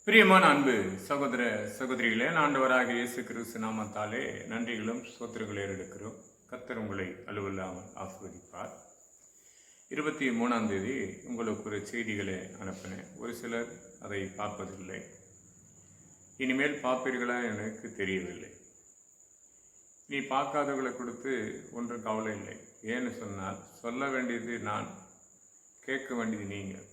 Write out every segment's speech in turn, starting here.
பிரியமான அன்பு சகோதர சகோதரிகளே, ஆண்டவராக இயேசு கிறிஸ்து நாமத்தாலே நன்றிகளும் ஸ்தோத்திரங்களை எடுக்கிறோம். கர்த்தர் உங்களை அளவில்லாமல் ஆசீர்வதிப்பார். 23ஆம் தேதி உங்களுக்கு ஒரு செய்திகளை அனுப்பினேன். ஒரு சிலர் அதை பார்ப்பதில்லை. இனிமேல் பார்ப்பீர்களா எனக்கு தெரியவில்லை. நீ பார்க்காதவர்களை கொடுத்து ஒன்றும் கவலை இல்லை. ஏன்னு சொன்னால், சொல்ல வேண்டியது நான், கேட்க வேண்டியது நீங்கள்.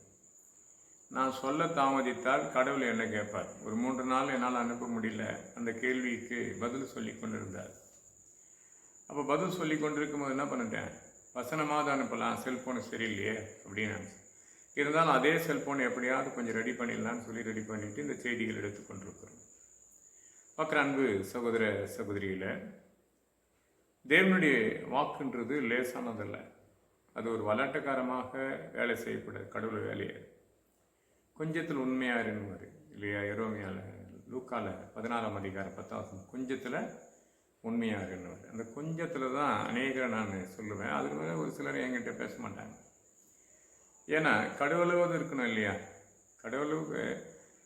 நான் சொல்ல தாமதித்தால் கடவுள் என்ன கேட்பார். ஒரு 3 நாள் என்னால் அனுப்ப முடியல. அந்த கேள்விக்கு பதில் சொல்லி கொண்டிருந்தார். அப்போ பதில் சொல்லி கொண்டிருக்கும் போது என்ன பண்ணிட்டேன், வசனமாக அனுப்பலாம், செல்ஃபோனு சரியில்லையே அப்படின்னு இருந்தாலும் அதே செல்ஃபோன் எப்படியாவது கொஞ்சம் ரெடி பண்ணிடலான்னு சொல்லி ரெடி பண்ணிவிட்டு இந்த செய்திகள் எடுத்துக்கொண்டிருக்கிறோம். பார்க்குற அன்பு சகோதர சகோதரியில், தேவனுடைய வாக்குன்றது லேசானதல்ல. அது ஒரு விளையாட்டுக்காரமாக வேலை செய்யக்கூடாது. கடவுள் வேலையை கொஞ்சத்தில் உண்மையாக இருந்துவார் இல்லையா? எரோமியால் லூக்கால 16ஆம் அதிகாரம் 10 கொஞ்சத்தில் உண்மையாக இருந்துவார். அந்த கொஞ்சத்தில் தான் அநேகரை நான் சொல்லுவேன். அதுக்கு மேலே ஒரு சிலர் என்கிட்ட பேச மாட்டாங்க. ஏன்னா கடுவளவு இருக்கணும் இல்லையா? கடுவளவு.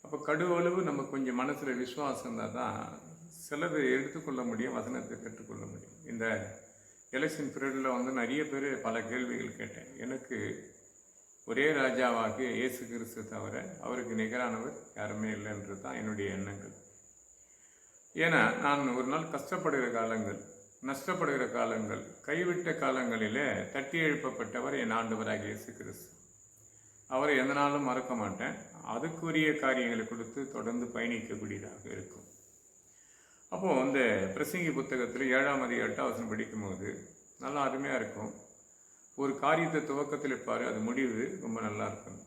அப்போ கடுவளவு நம்ம கொஞ்சம் மனசில் விசுவாசம் இருந்தால் தான் சிலது எடுத்துக்கொள்ள முடியும், வசனத்தை பெற்றுக்கொள்ள முடியும். இந்த எலெக்ஷன் பீரியடில் நிறைய பேர் பல கேள்விகள் கேட்டேன். எனக்கு ஒரே ராஜாவாகிய இயேசு கிறிஸ்து தவிர அவருக்கு நிகரானவர் யாருமே இல்லைன்றது தான் என்னுடைய எண்ணங்கள். ஏன்னா நான் ஒரு நாள் கஷ்டப்படுகிற காலங்கள், நஷ்டப்படுகிற காலங்கள், கைவிட்ட காலங்களிலே தட்டி எழுப்பப்பட்டவர் என் ஆண்டவராகிய இயேசு கிறிஸ்து. அவரை எந்த நாளும் மறக்க மாட்டேன். அதுக்குரிய காரியங்களை கொடுத்து தொடர்ந்து பயணிக்கக்கூடியதாக இருக்கும். அப்போது இந்த பிரசங்கி புத்தகத்தில் 7ஆம் அதிகாரம் 8ஆம் வசனம் படிக்கும்போது நல்லா அருமையாக இருக்கும். ஒரு காரியத்தை துவக்கத்தில் இருப்பார், அது முடிவு ரொம்ப நல்லா இருக்கும்.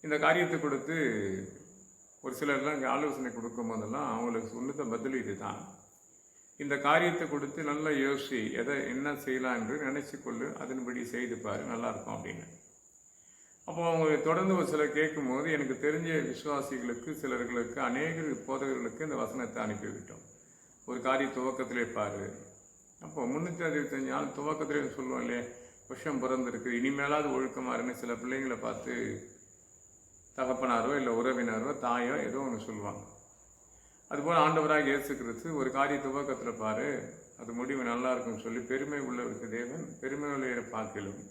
இந்த காரியத்தை கொடுத்து ஒரு சிலர்லாம் இங்கே ஆலோசனை கொடுக்கும் போதெல்லாம் அவங்களுக்கு சொன்னத பதில் இது தான். இந்த காரியத்தை கொடுத்து நல்லா யோசி, என்ன செய்யலாம் என்று நினைச்சு கொள்ளு, அதன்படி செய்துப்பார், நல்லாயிருக்கும் அப்படின்னு. அப்போ அவங்க தொடர்ந்து ஒரு சிலர் கேட்கும்போது எனக்கு தெரிஞ்ச விசுவாசிகளுக்கு, சிலர்களுக்கு, அநேக போதகர்களுக்கு இந்த வசனத்தை அனுப்பிவிட்டோம். ஒரு காரிய துவக்கத்திலே பாரு. அப்போ 365 நாள் துவக்கத்திலே சொல்லுவோம் இல்லையே, வருஷம் பிறந்திருக்கு, இனிமேலாவது ஒழுக்கமாக இருந்து சில பிள்ளைங்களை பார்த்து தகப்பனாரோ இல்லை உறவினரோ தாயோ ஏதோ ஒன்று சொல்லுவாங்க. அதுபோல் ஆண்டவராக இயேசு கிறிஸ்து ஒரு காரிய துவக்கத்தில் பாரு, அது முடிவு நல்லா இருக்குன்னு சொல்லி பெருமை உள்ளவருக்கு தேவன் பெருமை உள்ள பார்க்கலும்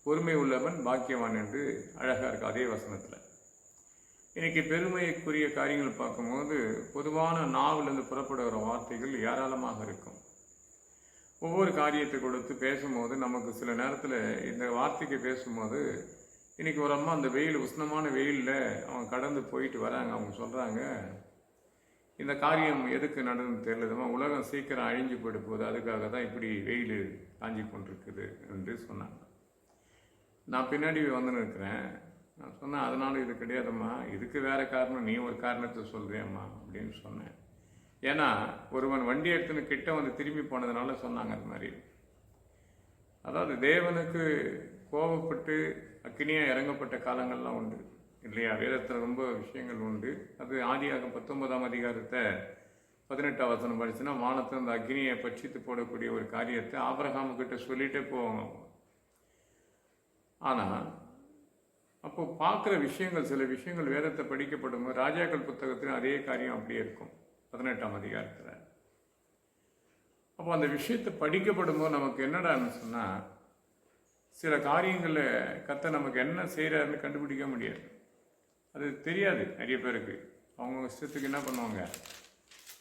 பொறுமை உள்ளவன் பாக்கியவான் என்று அழகாக இருக்குது அதே வசனத்தில். இன்றைக்கி பெருமைக்குரிய காரியங்கள் பார்க்கும்போது பொதுவான நாவிலிருந்து புறப்படுகிற வார்த்தைகள் ஏராளமாக இருக்கும். ஒவ்வொரு காரியத்தை கொடுத்து பேசும்போது நமக்கு சில நேரத்தில் இந்த வார்த்தைக்கு பேசும்போது, இன்றைக்கி ஒரு அம்மா அந்த வெயில், உஷ்ணமான வெயிலில் அவங்க கடந்து போயிட்டு வராங்க. அவங்க சொல்கிறாங்க, இந்த காரியம் எதுக்கு நடந்து தெரியலதுமா, உலகம் சீக்கிரம் அழிஞ்சு போயிட்டு போகுது, அதுக்காக தான் இப்படி வெயில் காஞ்சி கொண்டிருக்குது என்று சொன்னாங்க. நான் பின்னாடி வந்துன்னு இருக்கிறேன். நான் சொன்னேன், அதனால இது கிடையாதும்மா, இதுக்கு வேறு காரணம், நீ ஒரு காரணத்தை சொல்கிறியம்மா அப்படின்னு சொன்னேன். ஏன்னா ஒருவன் வண்டி எடுத்துன்னு கிட்ட வந்து திரும்பி போனதுனால சொன்னாங்க அது மாதிரி. அதாவது தேவனுக்கு கோபப்பட்டு அக்கினியாக இறங்கப்பட்ட காலங்கள்லாம் உண்டு இல்லையா? வேதத்தில் ரொம்ப விஷயங்கள் உண்டு. அது ஆதியாகமம் 19ஆம் அதிகாரத்தை 18ஆம் வசனம் படிச்சுன்னா, வானத்தை அந்த அக்னியை பட்சித்து போடக்கூடிய ஒரு காரியத்தை ஆபிரகாமுக்கிட்ட சொல்லிகிட்டே போவாங்க. ஆனால் அப்போ பார்க்குற விஷயங்கள், சில விஷயங்கள் வேதத்தை படிக்கப்படும் போது, ராஜாக்கள் புத்தகத்திலும் அதே காரியம் அப்படியே இருக்கும் 18ஆம் அதிகாரத்தில். அப்போ அந்த விஷயத்தை படிக்கப்படும் போது நமக்கு என்னடான்னு சொன்னால், சில காரியங்களில் கர்த்தர் நமக்கு என்ன செய்கிறாருன்னு கண்டுபிடிக்க முடியாது. அது தெரியாது நிறைய பேருக்கு. அவங்க இஷ்டத்துக்கு என்ன பண்ணுவாங்க,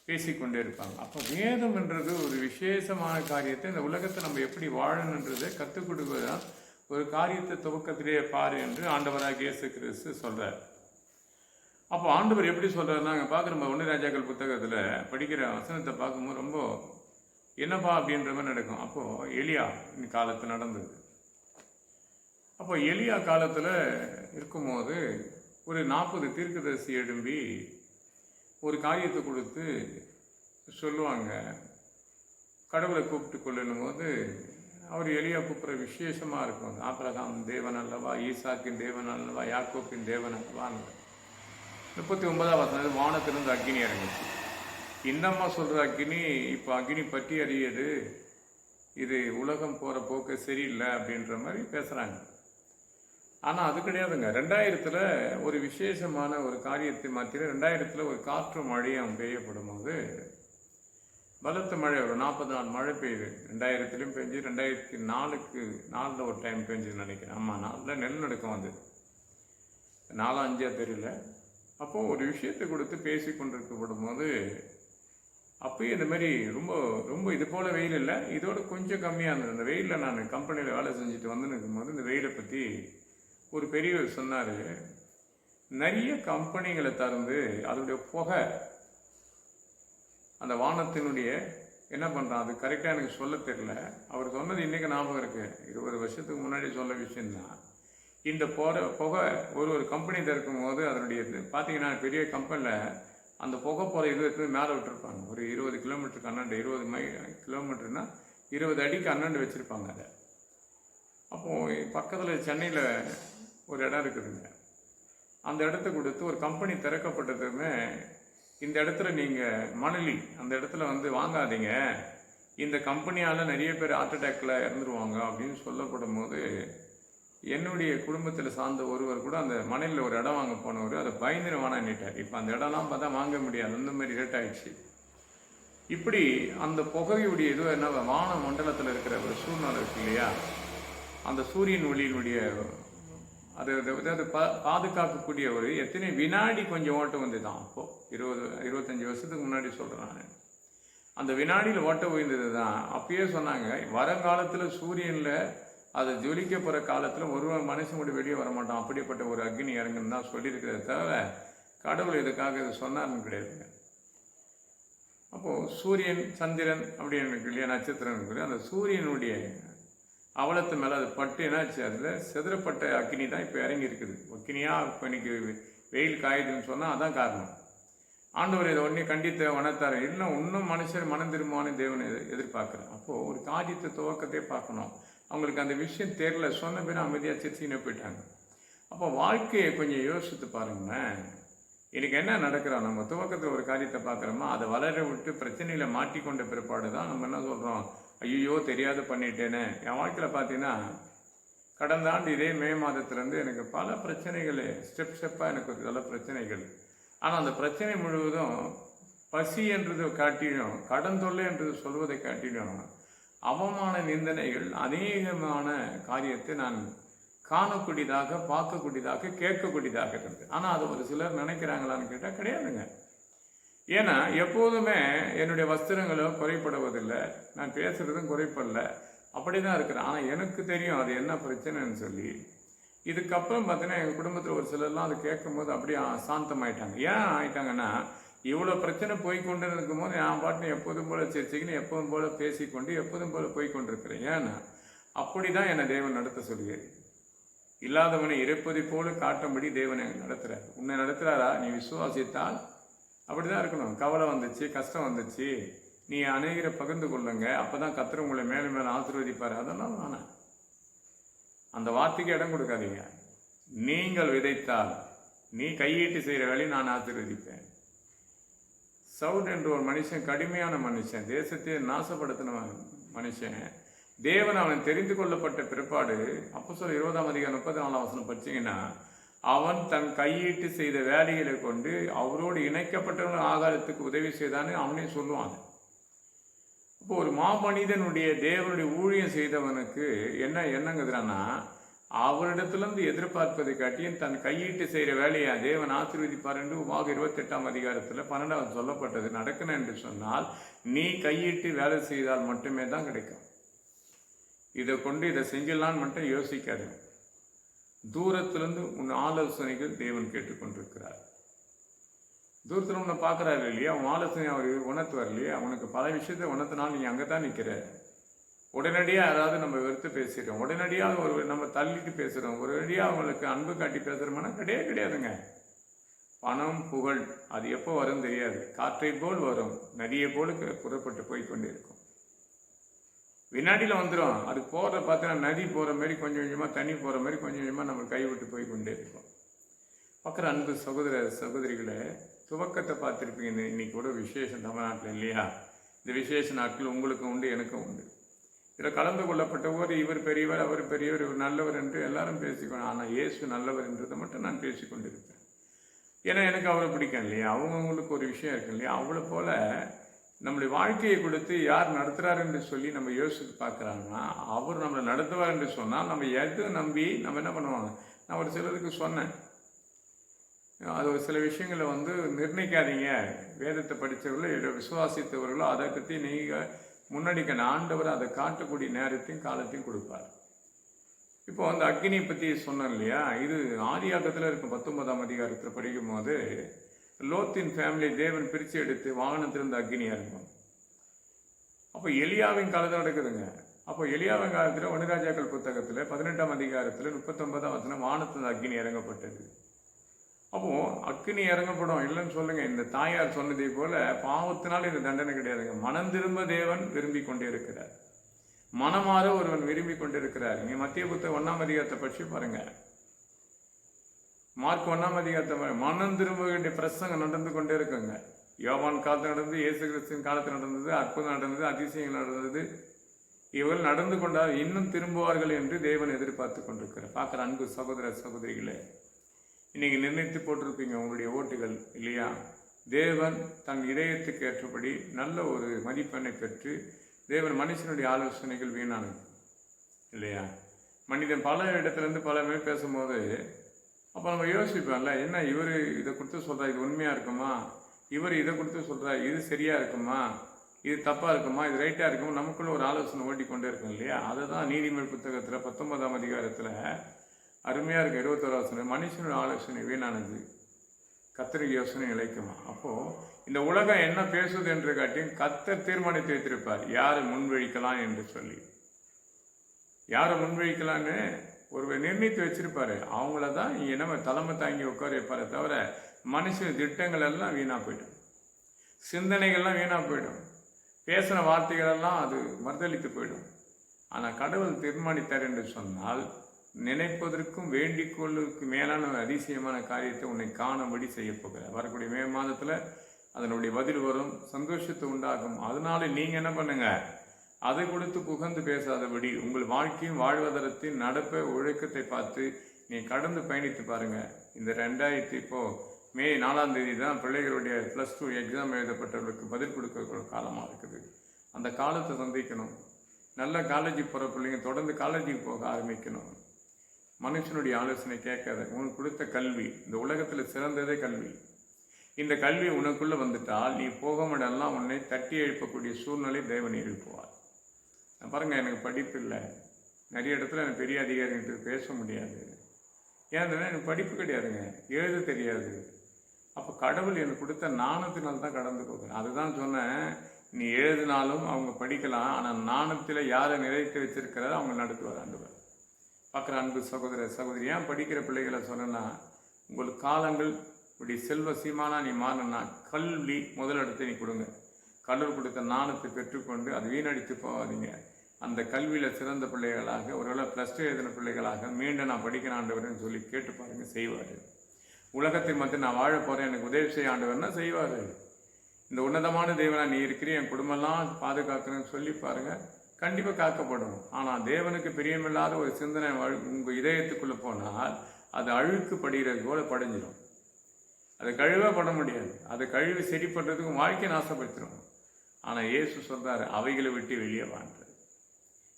பேசிக்கொண்டே இருப்பாங்க. அப்போ வேதம்ன்றது ஒரு விசேஷமான காரியத்தை, இந்த உலகத்தை நம்ம எப்படி வாழணுன்றதை கற்றுக் கொடுக்குறதான். ஒரு காரியத்தை துவக்கத்திலேயே பாரு என்று ஆண்டவராக இயேசு கிறிஸ்து சொல்கிறார். அப்போ ஆண்டவர் எப்படி சொல்கிறாருன்னா, நாங்கள் பார்க்குற 1 ராஜாக்கள் புத்தகத்தில் படிக்கிற வசனத்தை பார்க்கும்போது ரொம்ப என்னப்பா அப்படின்ற மாதிரி நடக்கும். அப்போது எலியா காலத்தில் நடந்தது. அப்போ எலியா காலத்தில் இருக்கும்போது ஒரு 40 தீர்க்கதரிசி எழும்பி ஒரு காரியத்தை கொடுத்து சொல்லுவாங்க. கடவுளை கூப்பிட்டு கொள்ளணும் போது அவர் எலியா கூப்பிட்ற விசேஷமாக இருக்கும். ஆபிரகாம் தேவன் அல்லவா, ஈசாக்கின் தேவன் அல்லவா, யாக்கோப்பின் தேவன் அல்லவான்னு. 39ஆம் வசனம், வானத்திலிருந்து அக்னி இறங்குச்சு. இந்த அம்மா சொல்கிற அக்னி இப்போ அக்னி பற்றி அறியது, இது உலகம் போகிற போக்கு சரியில்லை அப்படின்ற மாதிரி பேசுகிறாங்க. ஆனால் அது கிடையாதுங்க. 2000 ஒரு விசேஷமான ஒரு காரியத்தை மாத்திர 2000 ஒரு காற்று மழையும் பெய்யப்படும் போது பலத்த மழை ஒரு 40 நாள் மழை பெய்யுது. 2000 பெஞ்சு 2004 ஒரு டைம் பெஞ்சுன்னு நினைக்கிறேன். ஆமாம், 4 நிலநடுக்கம் வந்தது. 4 5 தெரியல. அப்போது ஒரு விஷயத்தை கொடுத்து பேசி கொண்டிருக்கப்படும் போது அப்பயும் இந்த மாதிரி ரொம்ப ரொம்ப இது போல் வெயில் இல்லை, இதோட கொஞ்சம் கம்மியாக இருந்தது. அந்த வெயிலில் நான் கம்பெனியில் வேலை செஞ்சுட்டு வந்து நிற்கும்போது இந்த வெயிலை பற்றி ஒரு பெரியவர் சொன்னார். நிறைய கம்பெனிகளை திறந்து அதனுடைய புகை அந்த வானத்தினுடைய என்ன பண்ணுறான், அது கரெக்டாக எனக்கு சொல்ல தெரியல. அவர் சொன்னது இன்றைக்கி ஞாபகம் இருக்குது. 20 வருஷத்துக்கு முன்னாடி சொல்ல விஷயந்தான். இந்த புகை ஒரு கம்பெனி திறக்கும் போது அதனுடைய பார்த்தீங்கன்னா பெரிய கம்பெனியில் அந்த புகை போகிற இது எடுத்து மேலே விட்டுருப்பாங்க. ஒரு 20 கிலோமீட்டருக்கு அண்ணாண்டு 20 கிலோமீட்டர்னா 20 அடிக்கு அண்ணாண்டு வச்சுருப்பாங்க அதை. அப்போது பக்கத்தில் சென்னையில் ஒரு இடம் இருக்குதுங்க. அந்த இடத்த கொடுத்து ஒரு கம்பெனி திறக்கப்பட்டதுமே இந்த இடத்துல நீங்கள் மணலி அந்த இடத்துல வந்து வாங்காதீங்க, இந்த கம்பெனியால் நிறைய பேர் ஹார்ட் அட்டாக்கில் இறந்துருவாங்க அப்படின்னு சொல்லப்படும் போது என்னுடைய குடும்பத்தில் சார்ந்த ஒருவர் கூட அந்த மணலில் ஒரு இடம் வாங்க போனவர் அதை பயந்துரு வாங்கிட்டார். இப்போ அந்த இடம்லாம் பார்த்தா வாங்க முடியாது, அந்த மாதிரி ரேட் ஆகிடுச்சு. இப்படி அந்த புகையுடைய இது என்ன வான மண்டலத்தில் இருக்கிற ஒரு சூழ்நிலை இருக்கு இல்லையா, அந்த சூரியன் ஒளியினுடைய அது பாதுகாக்கக்கூடிய ஒரு எத்தனை வினாடி கொஞ்சம் ஓட்டம் வந்து தான். அப்போது 25 வருஷத்துக்கு முன்னாடி சொல்கிறேன் நான். அந்த வினாடியில் ஓட்டம் போயிருந்தது தான். அப்பயே சொன்னாங்க வருங்காலத்தில் சூரியனில் அது ஜொலிக்க போகிற காலத்தில் ஒரு மனுஷன் கூட வெளியே வரமாட்டான், அப்படிப்பட்ட ஒரு அக்னி இறங்குன்னு தான் சொல்லியிருக்கிறத தவிர கடவுள் இதுக்காக இது சொன்னார்னு கிடையாதுங்க. அப்போது சூரியன் சந்திரன் அப்படின்னு இருக்கு இல்லையா, நட்சத்திரம் இருக்குது. அந்த சூரியனுடைய அவலத்து மேலே அது பட்டு என்னாச்சு, அதில் செதறப்பட்ட அக்னி தான் இப்போ இறங்கி இருக்குது. அக்னியாக இப்போ இன்னைக்கு வெயில் காயுதுன்னு சொன்னால் அதான் காரணம். ஆண்டவர் இதை உடனே கண்டித்து வனத்தார். இன்னும் மனுஷர் மனம் திரும்புவானே தேவனை எதிர்பார்க்குறேன். அப்போது ஒரு காரியத்தை துவக்கத்தை பார்க்கணும். அவங்களுக்கு அந்த விஷயம் தெரியல, சொன்ன பேர் அமைதியாக சிரிச்சின்னு போயிட்டாங்க. அப்போ வாழ்க்கையை கொஞ்சம் யோசித்து பாருங்களேன். இன்றைக்கி என்ன நடக்கிறோம், நம்ம துவக்கத்தில் ஒரு காரியத்தை பார்க்குறோமா, அதை வளர விட்டு பிரச்சனையில் மாட்டிக்கொண்ட பிற்பாடு தான் நம்ம என்ன சொல்கிறோம், ஐயோ தெரியாத பண்ணிட்டேன்னு. என் வாழ்க்கையில் பார்த்தீங்கன்னா கடந்த ஆண்டு இதே மே மாதத்துலேருந்து எனக்கு பல பிரச்சனைகள் ஸ்டெப்பாக எனக்கு பல பிரச்சனைகள். ஆனால் அந்த பிரச்சனை முழுவதும் பசி என்றது காட்டிலும் கடன் தொல்லை என்றது சொல்வதை காட்டிலும் அவமான நிந்தனைகள் அநேகமான காரியத்தை நான் காணக்கூடியதாக பார்க்கக்கூடியதாக கேட்கக்கூடியதாக இருந்தது. ஆனால் அது ஒரு சிலர் நினைக்கிறாங்களான்னு கேட்டால் கிடையாதுங்க. ஏன்னா எப்போதுமே என்னுடைய வஸ்திரங்களோ குறைப்படுவதில்லை, நான் பேசுகிறதும் குறைப்படல, அப்படி தான் இருக்கிறேன். ஆனால் எனக்கு தெரியும் அது என்ன பிரச்சனைன்னு சொல்லி. இதுக்கப்புறம் பார்த்தீங்கன்னா எங்கள் குடும்பத்தில் ஒரு சிலர்லாம் அதை கேட்கும்போது அப்படியே சாந்தமாயிட்டாங்க. ஏன் ஆயிட்டாங்கன்னா, இவ்வளோ பிரச்சனை போய்கொண்டு இருக்கும்போது நான் பாட்டு எப்போதும் போல் சிரிச்சிக்கின்னு எப்போதும் போல் பேசிக்கொண்டு எப்போதும் போல் போய்கொண்டிருக்கிறேன். ஏன்னா அப்படி தான் என்னை தேவன் நடத்த சொல்லுவார். இல்லாதவனை இறைப்பதை போல காட்டும்படி தேவனை நடத்துகிறார். உன்னை நடத்துகிறாரா, நீ விசுவாசித்தால் அப்படி தான் இருக்கணும். கவலை வந்துச்சு, கஷ்டம் வந்துச்சு, நீ அநேகரை பகிர்ந்து கொள்ளுங்க, அப்போ தான் கர்த்தர் உங்களை மேலும் மேலே ஆசீர்வதிப்பார். அதெல்லாம் வேணாம், அந்த வார்த்தைக்கு இடம் கொடுக்காதீங்க. நீங்கள் விதைத்தால் நீ கையீட்டு செய்கிற வேலையை நான் ஆசீர்வதிப்பேன். சவுல் என்ற ஒரு மனுஷன் கடுமையான மனுஷன், தேசத்தை நாசப்படுத்தின மனுஷன். தேவன் அவன் தெரிந்து கொள்ளப்பட்ட பிற்பாடு அப்போஸ்தலர் 20:34 படிச்சீங்கன்னா, அவன் தன் கையீட்டு செய்த வேலைகளை கொண்டு அவரோடு இணைக்கப்பட்டவன் ஆகாரத்துக்கு உதவி செய்தான்னு அவனே சொல்லுவான். இப்போ ஒரு மாமனிதனுடைய தேவனுடைய ஊழியம் செய்தவனுக்கு என்ன என்னங்குதுன்னா, அவரிடத்திலிருந்து எதிர்பார்ப்பதை காட்டியும் தன் கையீட்டு செய்கிற வேலையை தேவன் ஆசீர்வதிப்பார் என்று உபாகம் 28 12 சொல்லப்பட்டது. நடக்கணும் என்று சொன்னால் நீ கையீட்டு வேலை செய்தால் மட்டுமே தான் கிடைக்கும். இதை கொண்டு இதை செஞ்சிடலான்னு மட்டும் யோசிக்காது. தூரத்திலிருந்து உன் ஆலோசனைகள் தேவன் கேட்டுக்கொண்டிருக்கிறார். தூரத்தில் உன்னை பார்க்குறாரு இல்லையா, உன் ஆலோசனை அவர் உணர்த்துவார் இல்லையா. உனக்கு பல விஷயத்தை உணர்த்தினாலும் நீங்கள் அங்கே தான் நிற்கிற. உடனடியாக யாராவது நம்ம வெறுத்து பேசிடுறோம், உடனடியாக ஒரு நம்ம தள்ளிட்டு பேசுகிறோம், உடனடியாக அவங்களுக்கு அன்பு காட்டி பேசுகிறோம்னா கிடையாதுங்க. பணம் புகழ் அது எப்போ வரும் தெரியாது. காற்றை போல் வரும், நதியை போல் புறப்பட்டு போய்கொண்டே இருக்கும். வினாடியில் வந்துடும். அது போகிற பார்த்தீங்கன்னா நதி போகிற மாதிரி கொஞ்சம் கொஞ்சமாக, தண்ணி போகிற மாதிரி கொஞ்சம் கொஞ்சமாக நம்ம கைவிட்டு போய்கொண்டே இருக்கும். பார்க்குற அன்பு சகோதர சகோதரிகளை, துவக்கத்தை பார்த்துருப்பீங்க. இன்னைக்கு கூட விசேஷம் தமிழ்நாட்டில் இல்லையா. இந்த விசேஷ நாட்கள் உங்களுக்கு உண்டு, எனக்கும் உண்டு. இதில் கலந்து கொள்ளப்பட்டவர் இவர் பெரியவர், அவர் பெரியவர், இவர் நல்லவர் என்று எல்லாரும் பேசிக்கணும். ஆனால் இயேசு நல்லவர் என்றதை மட்டும் நான் பேசிக்கொண்டிருப்பேன். ஏன்னா எனக்கு அவரை பிடிக்கும் இல்லையா? அவங்கவுங்களுக்கு ஒரு விஷயம் இருக்கு இல்லையா? அவளை போல நம்முடைய வாழ்க்கையை கொடுத்து யார் நடத்துகிறார் என்று சொல்லி நம்ம யோசித்து பார்க்குறாங்கன்னா, அவர் நம்மளை நடத்துவார் என்று சொன்னால் நம்ம எது நம்பி நம்ம என்ன பண்ணுவாங்க? நான் ஒரு சிலருக்கு சொன்னேன், அது ஒரு சில விஷயங்களை நிர்ணயிக்காதீங்க. வேதத்தை படித்தவர்களோ விசுவாசித்தவர்களோ அதை பற்றி நீங்கள் முன்னாடிக்க ஆண்டவர் அதை காட்டக்கூடிய நேரத்தையும் காலத்தையும் கொடுப்பார். இப்போ அந்த அக்னியை பற்றி சொன்னேன் இல்லையா? இது ஆதியாகத்தில் இருக்கும் 19ஆம் அதிகாரத்தில் படிக்கும் போது லோத்தின் ஃபேமிலி தேவன் பிரித்து எடுத்து வாகனத்திலிருந்து அக்னியாக இருக்கும். அப்போ எலியாவின் காலத்தில் நடக்குதுங்க. அப்போ எலியாவின் காலத்தில் 1 ராஜாக்கள் புத்தகத்தில் 18ஆம் அதிகாரத்தில் 39ஆம் வசனம் வானத்திலிருந்து அக்னி இறங்கப்பட்டது. அப்போது அக்னி இறங்கப்படும் இல்லைன்னு சொல்லுங்க. இந்த தாயார் சொன்னதை போல பாவத்தினால் இது தண்டனை கிடையாதுங்க. மனம் திரும்ப தேவன் விரும்பி கொண்டே இருக்கிறார். மனமாற ஒருவன் விரும்பி கொண்டிருக்கிறார். நீங்க மத்திய புத்தகம் 1ஆம் அதிகாரத்தை பற்றி பாருங்க. மார்க் 1ஆம் அதிகாரத்தை மனம் திரும்ப வேண்டிய பிரசங்கம் நடந்து கொண்டே இருக்குங்க. யோவான் காலத்தில் நடந்தது, இயேசு கிறிஸ்துவின் காலத்தில் நடந்தது, அற்புதம் நடந்தது, அதிசயங்கள் நடந்தது. இவர்கள் நடந்து கொண்டால் இன்னும் திரும்புவார்கள் என்று தேவன் எதிர்பார்த்து கொண்டிருக்கிறார். பார்க்குற அன்பு சகோதர சகோதரிகளே, இன்னைக்கு நிர்ணயித்து போட்டிருப்பீங்க உங்களுடைய ஓட்டுகள் இல்லையா? தேவன் தன் இதயத்துக்கு ஏற்றபடி நல்ல ஒரு மதிப்பெண்ணை பெற்று, தேவன் மனுஷனுடைய ஆலோசனைகள் வீணானது இல்லையா? மனிதன் பல இடத்துலேருந்து பல பேர் பேசும்போது அப்போ நம்ம யோசிப்போம்ல, என்ன இவர் இதை கொடுத்து சொல்கிறா, இது உண்மையாக இருக்குமா? இவர் இதை கொடுத்து சொல்கிறா, இது சரியாக இருக்குமா? இது தப்பாக இருக்குமா? இது ரைட்டாக இருக்குமா? நமக்குள்ள ஒரு ஆலோசனை ஓட்டிக்கொண்டே இருக்கும் இல்லையா? அதுதான் நீதிமொழி புத்தகத்தில் 19ஆம் அதிகாரத்தில் அருமையாக இருக்குது. 21 வசனம், மனுஷனோட ஆலோசனை வீணானது, கர்த்தர் யோசனை நிலைக்குமா? அப்போது இந்த உலகம் என்ன பேசுது என்று காட்டியும் கர்த்தர் தீர்மானித்து வைத்திருப்பார் யாரை முன்வழிக்கலாம் என்று சொல்லி. யாரை முன்வழிக்கலான்னு ஒருவர் நிர்ணயித்து வச்சிருப்பாரு. அவங்கள தான் நம்ம தலைமை தாங்கி உட்கார வைப்பாரே தவிர மனுஷன் திட்டங்கள் எல்லாம் வீணாக போயிடும், சிந்தனைகள்லாம் வீணாக போயிடும், பேசின வார்த்தைகளெல்லாம் அது மறுதளித்து போயிடும். ஆனால் கடவுள் தீர்மானித்தார் என்று சொன்னால் நினைப்பதற்கும் வேண்டிக் கொள்வதற்கு மேலான ஒரு அதிசயமான காரியத்தை உன்னை காணும்படி செய்ய போகிறார். வரக்கூடிய மே மாதத்தில் அதனுடைய பதில் வரும், சந்தோஷத்தை உண்டாகும். அதனால நீங்கள் என்ன பண்ணுங்க, அதை கொடுத்து புகழ்ந்து பேசாதபடி உங்கள் வாழ்க்கையும் வாழ்வதரத்தின் நடப்ப ஒழுக்கத்தை பார்த்து நீ கடந்து பயணித்து பாருங்க. இந்த மே 4ஆம் தேதி தான் பிள்ளைகளுடைய +2 எக்ஸாம் எழுதப்பட்டவர்களுக்கு பதில் கொடுக்க காலமாக இருக்குது. அந்த காலத்தை சந்திக்கணும். நல்ல காலேஜுக்கு போகிற பிள்ளைங்க தொடர்ந்து காலேஜுக்கு போக ஆரம்பிக்கணும். மனுஷனுடைய ஆலோசனை கேட்காத. உனக்கு கொடுத்த கல்வி, இந்த உலகத்தில் சிறந்ததே கல்வி. இந்த கல்வி உனக்குள்ளே வந்துட்டால் நீ போகமெல்லாம் உன்னை தட்டி எழுப்பக்கூடிய சூழ்நிலை தேவன் எழுப்புவார். நான் பாருங்கள், எனக்கு படிப்பு இல்லை, நிறைய இடத்துல எனக்கு பெரிய அதிகாரிகிட்ட பேச முடியாது. ஏன்னா எனக்கு படிப்பு கிடையாதுங்க, எழுத தெரியாது. அப்போ கடவுள் எனக்கு கொடுத்த நாணத்தினால் தான் கடந்து போகிறேன். அதுதான் சொன்னேன், நீ எழுதினாலும் அவங்க படிக்கலாம், ஆனால் நாணத்தில் யாரை நிறைத்து வச்சிருக்கிறாரோ அவங்க நடத்துவார் ஆண்டவர். பார்க்குற அன்பு சகோதர சகோதரி, ஏன் படிக்கிற பிள்ளைகளை சொன்னேன்னா, உங்களுக்கு காலங்கள் இப்படி செல்வ சீமானா நீ மாறினா கல்வி முதலிடத்தை நீ கொடுங்க. கடவுள் கொடுத்த நாணத்தை பெற்றுக்கொண்டு அது வீணடித்து போகாதீங்க. அந்த கல்வியில் சிறந்த பிள்ளைகளாக, ஒருவேளை +2 எழுதின பிள்ளைகளாக மீண்டும் நான் படிக்கிற ஆண்டவர்னு சொல்லி கேட்டு பாருங்க, செய்வார். உலகத்தை மட்டும் நான் வாழ போகிறேன், எனக்கு உதவி செய்ய ஆண்டவர்னா செய்வார். இந்த உன்னதமான தேவனாக நீ இருக்கிற, என் குடும்பம்லாம் பாதுகாக்கணும்னு சொல்லி பாருங்கள், கண்டிப்பாக காக்கப்படும். ஆனால் தேவனுக்கு பிரியமில்லாத ஒரு சிந்தனை உங்கள் இதயத்துக்குள்ளே போனால் அது அழுக்கு படுகிறது போல படிஞ்சிடும். அது கழுவாக பட முடியாது. அது கழுவி சரி பண்ணுறதுக்கு வாழ்க்கையை நாசப்படுத்திடும். ஆனால் இயேசு சொல்கிறார், அவைகளை விட்டு வெளியே வாழ்ந்தார்.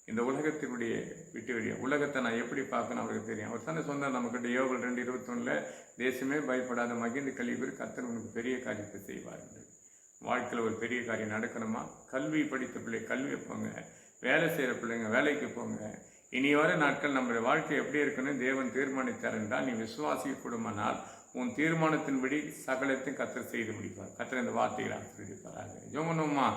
இந்த உலகத்தினுடைய விட்டு வெளியே, உலகத்தை நான் எப்படி பார்க்கணும் அவருக்கு தெரியும். அவர் தானே சொன்னார் நம்மக்கிட்ட யோபு 2:21, தேசமே பயப்படாத மகிழ்ந்து கழிவு, கர்த்தர் உனக்கு பெரிய காரியத்தை செய்வார். வாழ்க்கையில் ஒரு பெரிய காரியம் நடக்கணுமா, கல்வி படித்த பிள்ளை கல்வி போங்க, வேலை செய்கிற பிள்ளைங்க வேலைக்கு போங்க. இனி வர நாட்கள் நம்முடைய வாழ்க்கை எப்படி இருக்குன்னு தேவன் தீர்மானித்தார் என்றால் நீ விசுவாசிக்க கூடுமானால் உன் தீர்மானத்தின்படி சகலத்தையும் கர்த்தர் செய்து முடிப்பார். கர்த்தர் இந்த வார்த்தைகளை ஆசீர்வதிப்பாராக. ஜெபம்மா.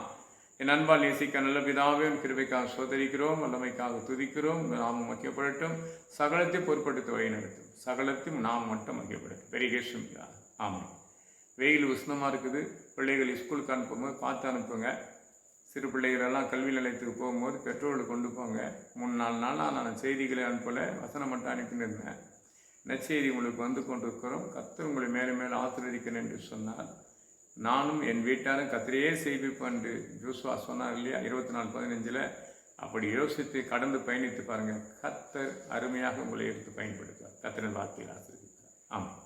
என் அன்பால் நேசிக்க நல்ல பிதாவே, கிருபைக்காக சோதரிக்கிறோம், வல்லமைக்காக துதிக்கிறோம். நாமும் மகிமைப்படட்டும், சகலத்தை பொறுப்படுத்த வழி நடத்தும், சகலத்தையும் நாம் மட்டும் மகிமைப்படட்டும். பெரிய கேஷம். ஆமாம், வெயில் உஷ்ணமாக இருக்குது. பிள்ளைகள் ஸ்கூலுக்கு அனுப்பும்போது பார்த்து அனுப்புங்க. சிறு பிள்ளைகளெல்லாம் கல்வி நிலையத்துக்கு போகும்போது பெற்றோர்கள் கொண்டு போங்க. 3-4 நாளாக நான் செய்திகளை அனுப்பலை, வசனம் மட்டும் அனுப்பினிருந்தேன். நற்செய்தி உங்களுக்கு கொண்டிருக்கிறோம். கர்த்தர் உங்களை மேலே மேலே ஆசீர்வதிக்கிறேன் என்று சொன்னார். நானும் என் வீட்டாரும் கர்த்தரையே செய்விப்போம் என்று ஜோசுவா சொன்னார் இல்லையா? 24:15 அப்படி யோசித்து கடந்து பயணித்து பாருங்கள். கர்த்தர் அருமையாக உங்களை எடுத்து பயன்படுத்துவார். கர்த்தரின் வார்த்தையில் ஆசீர்வதிப்பார். ஆமாம்.